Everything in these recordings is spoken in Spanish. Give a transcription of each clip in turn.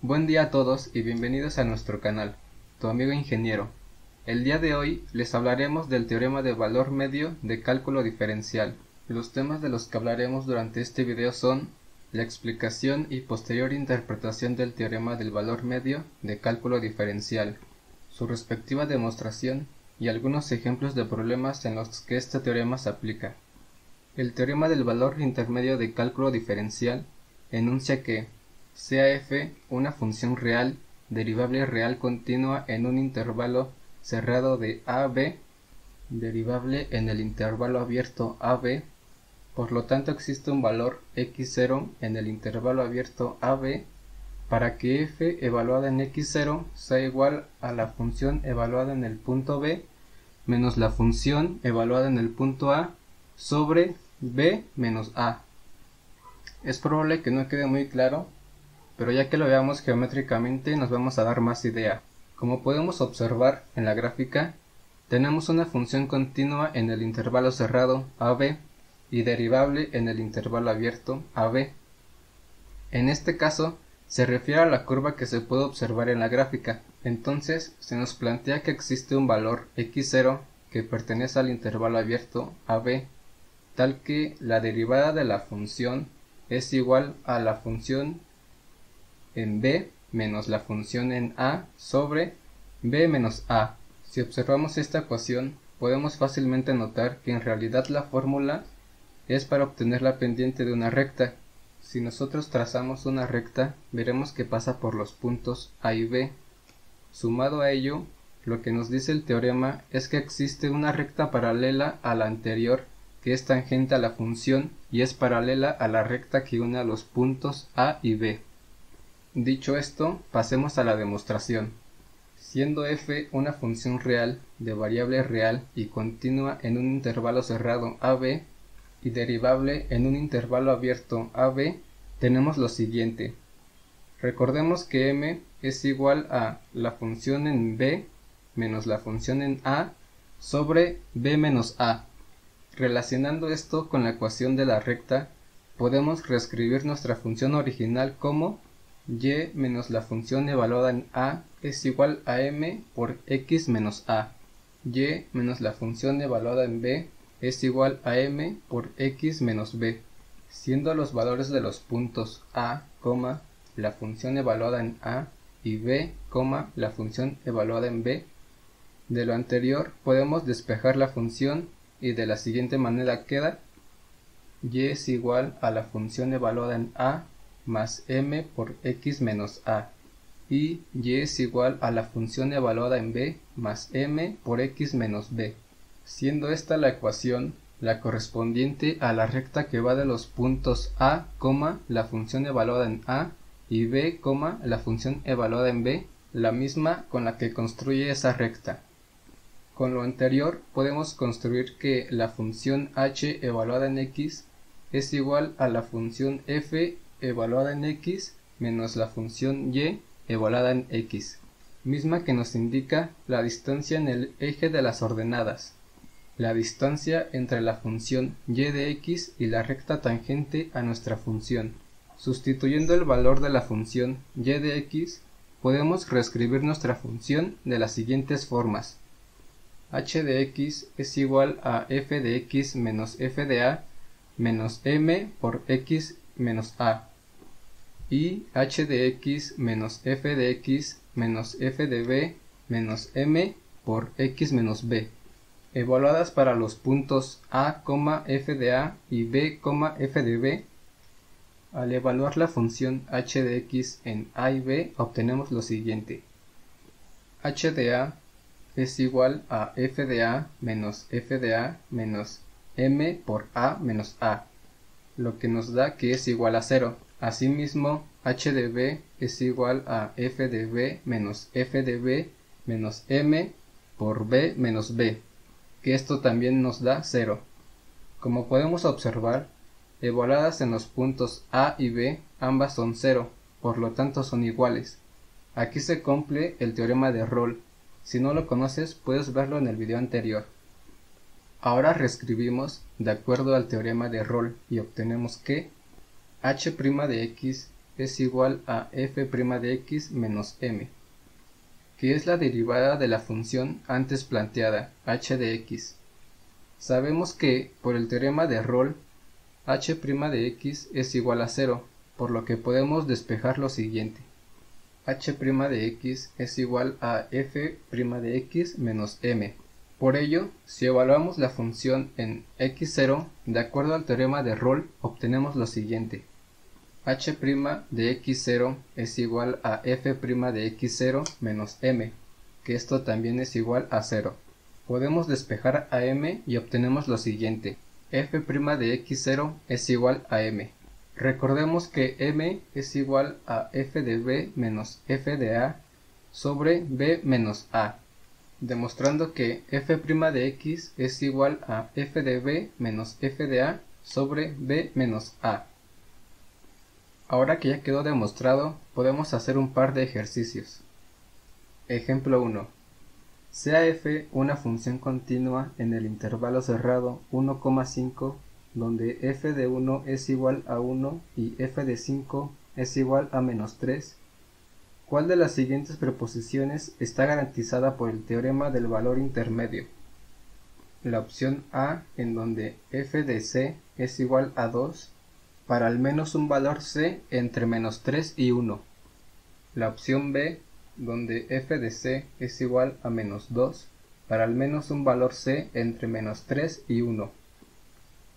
Buen día a todos y bienvenidos a nuestro canal, tu amigo ingeniero. El día de hoy les hablaremos del teorema de valor medio de cálculo diferencial. Los temas de los que hablaremos durante este video son la explicación y posterior interpretación del teorema del valor medio de cálculo diferencial, su respectiva demostración y algunos ejemplos de problemas en los que este teorema se aplica. El teorema del valor intermedio de cálculo diferencial enuncia que sea f una función real, derivable real continua en un intervalo cerrado de a b, derivable en el intervalo abierto a b, por lo tanto existe un valor x0 en el intervalo abierto a b para que f evaluada en x0 sea igual a la función evaluada en el punto b menos la función evaluada en el punto a sobre b menos a. Es probable que no quede muy claro, pero ya que lo veamos geométricamente nos vamos a dar más idea. Como podemos observar en la gráfica, tenemos una función continua en el intervalo cerrado AB y derivable en el intervalo abierto AB. En este caso, se refiere a la curva que se puede observar en la gráfica. Entonces, se nos plantea que existe un valor x0 que pertenece al intervalo abierto AB, tal que la derivada de la función es igual a la función en b menos la función en a sobre b menos a. Si observamos esta ecuación, podemos fácilmente notar que en realidad la fórmula es para obtener la pendiente de una recta. Si nosotros trazamos una recta, veremos que pasa por los puntos a y b. Sumado a ello, lo que nos dice el teorema es que existe una recta paralela a la anterior que es tangente a la función y es paralela a la recta que une a los puntos a y b. Dicho esto, pasemos a la demostración. Siendo f una función real de variable real y continua en un intervalo cerrado ab y derivable en un intervalo abierto ab, tenemos lo siguiente. Recordemos que m es igual a la función en b menos la función en a sobre b menos a. Relacionando esto con la ecuación de la recta, podemos reescribir nuestra función original como y menos la función evaluada en a es igual a m por x menos a. Y menos la función evaluada en b es igual a m por x menos b, siendo los valores de los puntos a, la función evaluada en a y b, la función evaluada en b. De lo anterior podemos despejar la función y de la siguiente manera queda y es igual a la función evaluada en a más m por x menos a y es igual a la función evaluada en b más m por x menos b, siendo esta la ecuación la correspondiente a la recta que va de los puntos a, la función evaluada en a y b, la función evaluada en b, la misma con la que construye esa recta. Con lo anterior podemos construir que la función h evaluada en x es igual a la función f evaluada en x menos la función y evaluada en x, misma que nos indica la distancia en el eje de las ordenadas, la distancia entre la función y de x y la recta tangente a nuestra función. Sustituyendo el valor de la función y de x, podemos reescribir nuestra función de las siguientes formas. H de x es igual a f de x menos f de a menos m por x menos a y h de x menos f de x menos f de b menos m por x menos b, evaluadas para los puntos a, f de a y b, f de b. Al evaluar la función h de x en a y b obtenemos lo siguiente. H de a es igual a f de a menos f de a menos m por a menos a, lo que nos da que es igual a 0. Asimismo, h de b es igual a f de b menos f de b menos m por b menos b, que esto también nos da 0. Como podemos observar, evaluadas en los puntos a y b, ambas son 0, por lo tanto son iguales. Aquí se cumple el teorema de Rolle. Si no lo conoces, puedes verlo en el video anterior. Ahora reescribimos de acuerdo al teorema de Rolle y obtenemos que h' de x es igual a f' de x menos m, que es la derivada de la función antes planteada, h de x. Sabemos que, por el teorema de Rolle, h' de x es igual a 0, por lo que podemos despejar lo siguiente. h' de x es igual a f' de x menos m. Por ello, si evaluamos la función en x0, de acuerdo al teorema de Rolle, obtenemos lo siguiente. h' de x0 es igual a f' de x0 menos m, que esto también es igual a 0. Podemos despejar a m y obtenemos lo siguiente. f' de x0 es igual a m. Recordemos que m es igual a f de b menos f de a sobre b menos a, demostrando que f' de x es igual a f de b menos f de a sobre b menos a. Ahora que ya quedó demostrado, podemos hacer un par de ejercicios. Ejemplo 1. Sea f una función continua en el intervalo cerrado 1,5, donde f de 1 es igual a 1 y f de 5 es igual a menos 3. ¿Cuál de las siguientes proposiciones está garantizada por el teorema del valor intermedio? La opción A, en donde f de c es igual a 2, para al menos un valor c entre menos 3 y 1. La opción B, donde f de c es igual a menos 2, para al menos un valor c entre menos 3 y 1.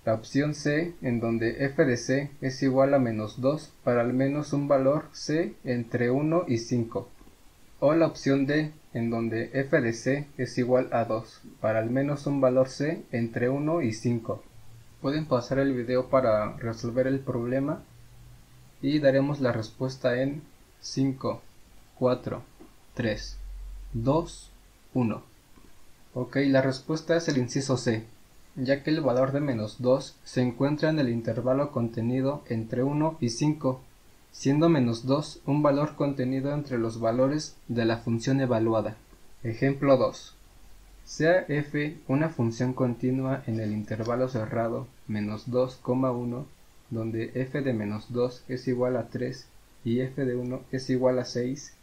La opción C, en donde f de c es igual a menos 2, para al menos un valor c entre 1 y 5. O la opción D, en donde f de c es igual a 2, para al menos un valor c entre 1 y 5. Pueden pausar el video para resolver el problema y daremos la respuesta en 5, 4, 3, 2, 1. Ok, la respuesta es el inciso C, ya que el valor de menos 2 se encuentra en el intervalo contenido entre 1 y 5, siendo menos 2 un valor contenido entre los valores de la función evaluada. Ejemplo 2. Sea f una función continua en el intervalo cerrado menos 2,1, donde f de menos 2 es igual a 3 y f de 1 es igual a 6.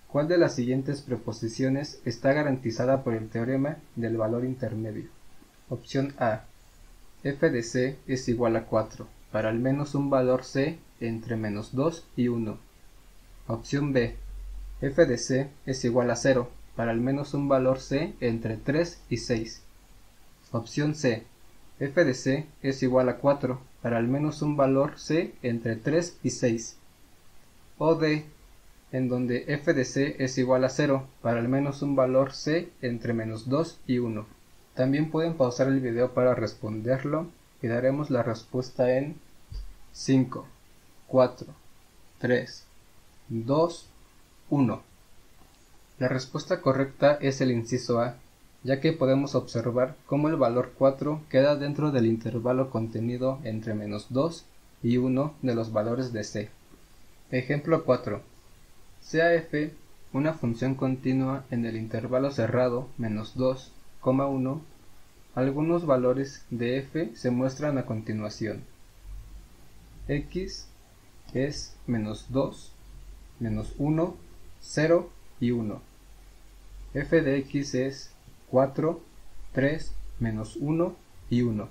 ¿Cuál de las siguientes proposiciones está garantizada por el teorema del valor intermedio? Opción A. f de c es igual a 4, para al menos un valor c entre menos 2 y 1. Opción B. f de c es igual a 0, para al menos un valor c entre 3 y 6. Opción C. f de c es igual a 4, para al menos un valor c entre 3 y 6. O D, en donde f de c es igual a 0, para al menos un valor c entre menos 2 y 1. También pueden pausar el video para responderlo y daremos la respuesta en 5, 4, 3, 2, 1. La respuesta correcta es el inciso A, ya que podemos observar cómo el valor 4 queda dentro del intervalo contenido entre menos 2 y 1 de los valores de c. Ejemplo 4. Sea f una función continua en el intervalo cerrado menos 2,1. Algunos valores de f se muestran a continuación. X es menos 2, menos 1, 0 y 1. F de x es 4, 3, menos 1 y 1.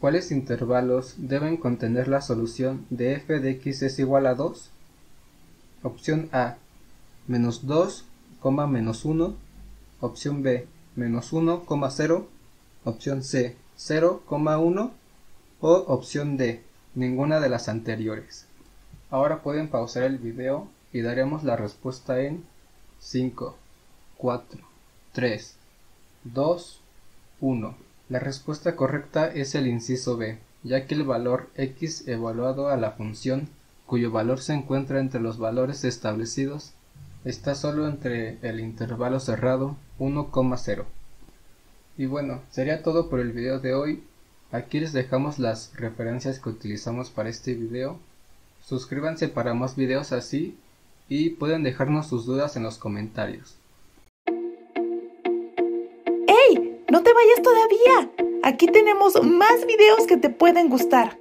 ¿Cuáles intervalos deben contener la solución de f de x es igual a 2? Opción A, menos 2, menos 1. Opción B, menos 1, 0. Opción C, 0,1. O opción D, ninguna de las anteriores. Ahora pueden pausar el video y daremos la respuesta en 5, 4, 3, 2, 1. La respuesta correcta es el inciso B, ya que el valor x evaluado a la función, cuyo valor se encuentra entre los valores establecidos, está solo entre el intervalo cerrado 1,0. Y bueno, sería todo por el video de hoy. Aquí les dejamos las referencias que utilizamos para este video. Suscríbanse para más videos así y pueden dejarnos sus dudas en los comentarios. ¡Hey! ¡No te vayas todavía! Aquí tenemos más videos que te pueden gustar.